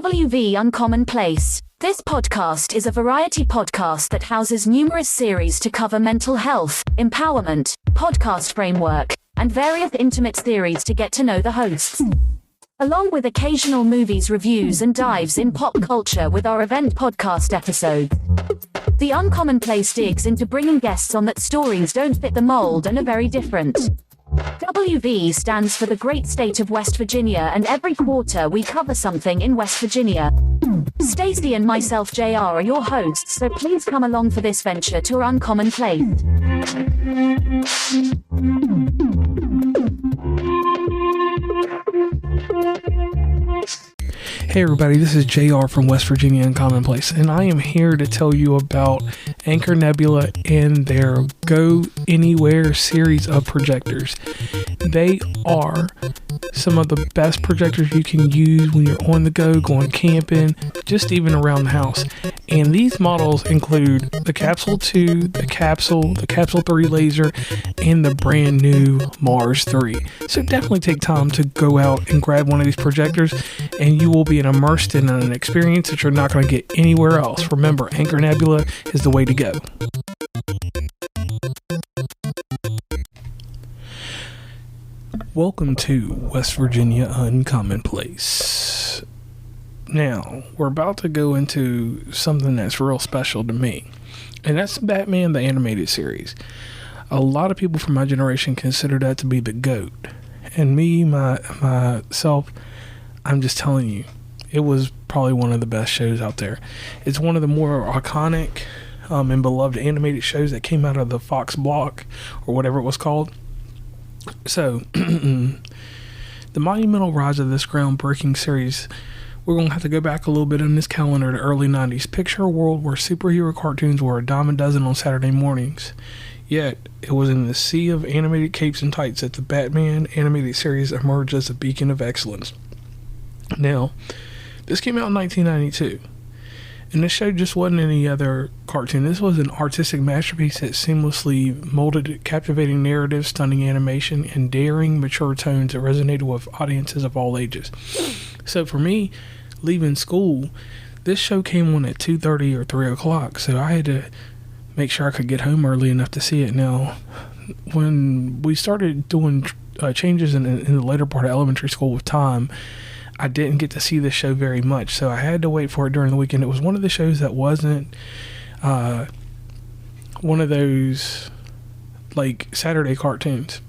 WV Uncommonplace. This podcast is a variety podcast that houses numerous series to cover mental health, empowerment, podcast framework, and various intimate theories to get to know the hosts. Along with occasional movies reviews and dives in pop culture with our event podcast episodes. The Uncommonplace digs into bringing guests on that stories don't fit the mold and are very different. WV stands for the great state of West Virginia, and every quarter we cover something in West Virginia. Stacey and myself, JR, are your hosts, so please come along for this venture to our Uncommonplace. Hey everybody, this is JR from West Virginia Uncommonplace, and I am here to tell you about Anchor Nebula and their Go Anywhere series of projectors. They are some of the best projectors you can use when you're on the go, going camping, just even around the house. And these models include the Capsule 2, the Capsule 3 laser, and the brand new Mars 3. So definitely take time to go out and grab one of these projectors, and you will be immersed in an experience that you're not going to get anywhere else. Remember, Anchor Nebula is the way to go. Welcome to West Virginia Uncommonplace. Now, we're about to go into something that's real special to me, and that's Batman the Animated Series. A lot of people from my generation consider that to be the GOAT, and me, myself, I'm just telling you, it was probably one of the best shows out there. It's one of the more iconic and beloved animated shows that came out of the Fox block, or whatever it was called. So, the monumental rise of this groundbreaking series, we're going to have to go back a little bit in this calendar to early 90s. Picture a world where superhero cartoons were a dime a dozen on Saturday mornings. Yet, it was in the sea of animated capes and tights that the Batman animated series emerged as a beacon of excellence. Now, this came out in 1992. And this show just wasn't any other cartoon. This was an artistic masterpiece that seamlessly molded captivating narratives, stunning animation, and daring, mature tones that resonated with audiences of all ages. So for me, leaving school, this show came on at 2:30 or 3 o'clock, so I had to make sure I could get home early enough to see it. Now, when we started doing changes in the later part of elementary school with time, I didn't get to see this show very much, so I had to wait for it during the weekend. It was one of the shows that wasn't one of those like Saturday cartoons.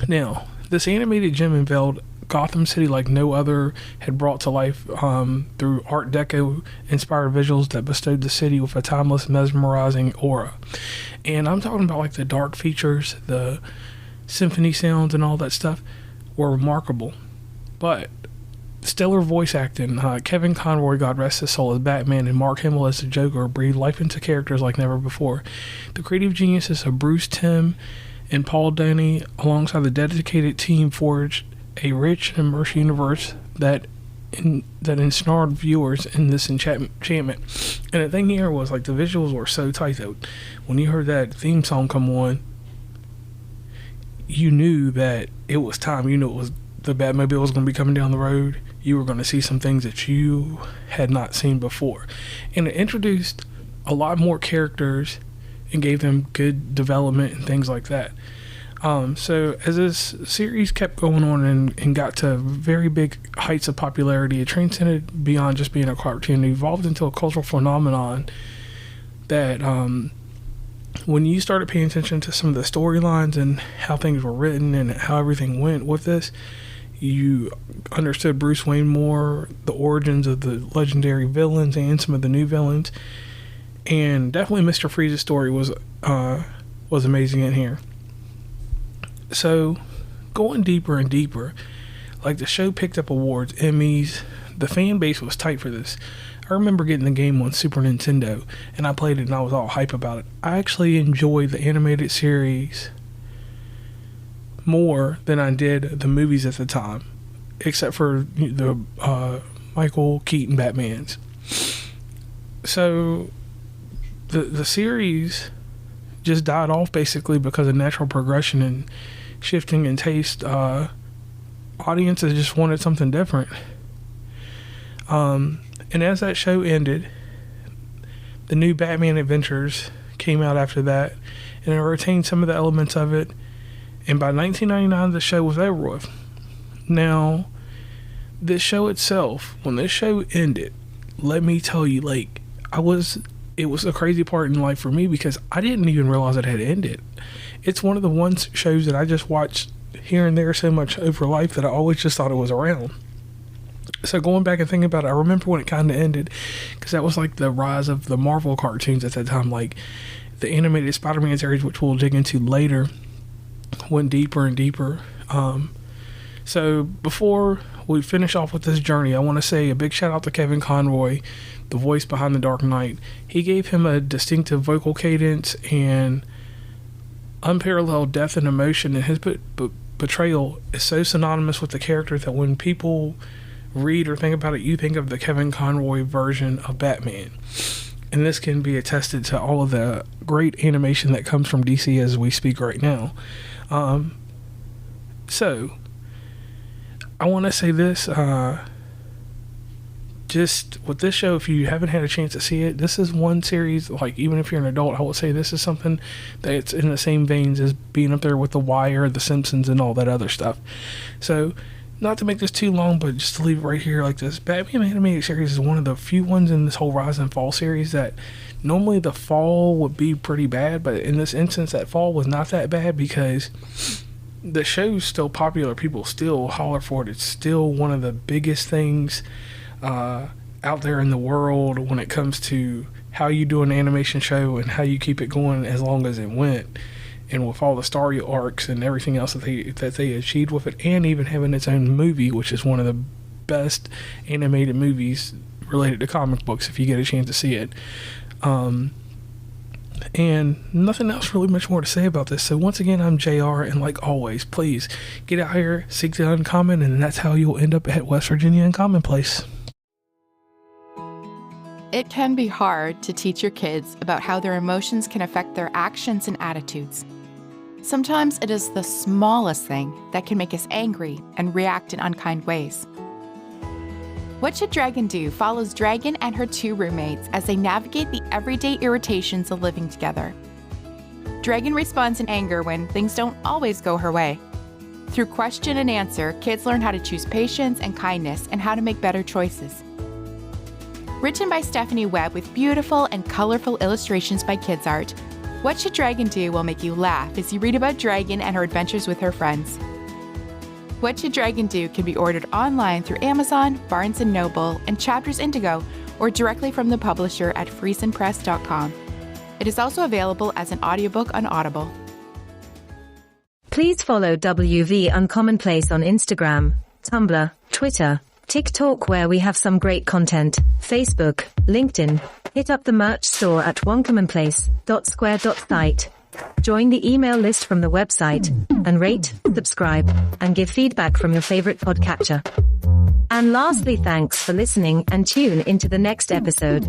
Now, this animated gem unveiled Gotham City like no other, had brought to life through Art Deco inspired visuals that bestowed the city with a timeless, mesmerizing aura. And I'm talking about like the dark features, the symphony sounds, and all that stuff were remarkable. But stellar voice acting, Kevin Conroy, God rest his soul, as Batman, and Mark Hamill as the Joker breathed life into characters like never before. The creative geniuses of Bruce Timm and Paul Dini, alongside the dedicated team, forged a rich and immersive universe that ensnared viewers in this enchantment. And the thing here was, like, the visuals were so tight that when you heard that theme song come on, you knew that it was time. You knew it was the Batmobile was going to be coming down the road. You were going to see some things that you had not seen before. And it introduced a lot more characters and gave them good development and things like that. So as this series kept going on and got to very big heights of popularity, it transcended beyond just being a cartoon. It evolved into a cultural phenomenon that when you started paying attention to some of the storylines and how things were written and how everything went with this, you understood Bruce Wayne more, the origins of the legendary villains and some of the new villains, and definitely Mr. Freeze's story was amazing in here. So, going deeper and deeper, like the show picked up awards, Emmys, the fan base was tight for this. I remember getting the game on Super Nintendo, and I played it and I was all hype about it. I actually enjoyed the animated series more than I did the movies at the time, except for the Michael Keaton Batmans. So the series just died off basically because of natural progression and shifting in taste. Audiences just wanted something different. And as that show ended, the new Batman Adventures came out after that, and it retained some of the elements of it. And by 1999, the show was over with. Now, this show itself, when this show ended, let me tell you, like, it was a crazy part in life for me because I didn't even realize it had ended. It's one of the shows that I just watched here and there so much over life that I always just thought it was around. So going back and thinking about it, I remember when it kind of ended, because that was like the rise of the Marvel cartoons at that time, like the animated Spider-Man series, which we'll dig into later, went deeper and deeper. So before we finish off with this journey, I want to say a big shout out to Kevin Conroy, the voice behind The Dark Knight. He gave him a distinctive vocal cadence and unparalleled depth and emotion, and his portrayal is so synonymous with the character that when people read or think about it, you think of the Kevin Conroy version of Batman. And this can be attested to all of the great animation that comes from DC as we speak right now. So I want to say this, just with this show, if you haven't had a chance to see it, this is one series, like, even if you're an adult, I will say this is something that's in the same veins as being up there with The Wire, The Simpsons, and all that other stuff. So, not to make this too long, but just to leave it right here like this, Batman animated series is one of the few ones in this whole Rise and Fall series that normally the fall would be pretty bad, but in this instance, that fall was not that bad because the show's still popular. People still holler for it. It's still one of the biggest things out there in the world when it comes to how you do an animation show and how you keep it going as long as it went. And with all the story arcs and everything else that they achieved with it, and even having its own movie, which is one of the best animated movies related to comic books if you get a chance to see it. And nothing else really much more to say about this. So once again, I'm JR, and like always, please get out here, seek the uncommon, and that's how you'll end up at West Virginia Uncommonplace. It can be hard to teach your kids about how their emotions can affect their actions and attitudes. Sometimes it is the smallest thing that can make us angry and react in unkind ways. What Should Dragon Do follows Dragon and her two roommates as they navigate the everyday irritations of living together. Dragon responds in anger when things don't always go her way. Through question and answer, kids learn how to choose patience and kindness and how to make better choices. Written by Stephanie Webb with beautiful and colorful illustrations by Kids Art, What Should Dragon Do will make you laugh as you read about Dragon and her adventures with her friends. What Should Dragon Do can be ordered online through Amazon, Barnes & Noble, and Chapters Indigo, or directly from the publisher at friesenpress.com. It is also available as an audiobook on Audible. Please follow WV Uncommonplace on Instagram, Tumblr, Twitter, TikTok, where we have some great content, Facebook, LinkedIn. Hit up the merch store at oncommonplace.square.site. Join the email list from the website, and rate, subscribe, and give feedback from your favorite podcatcher. And lastly, thanks for listening, and tune into the next episode.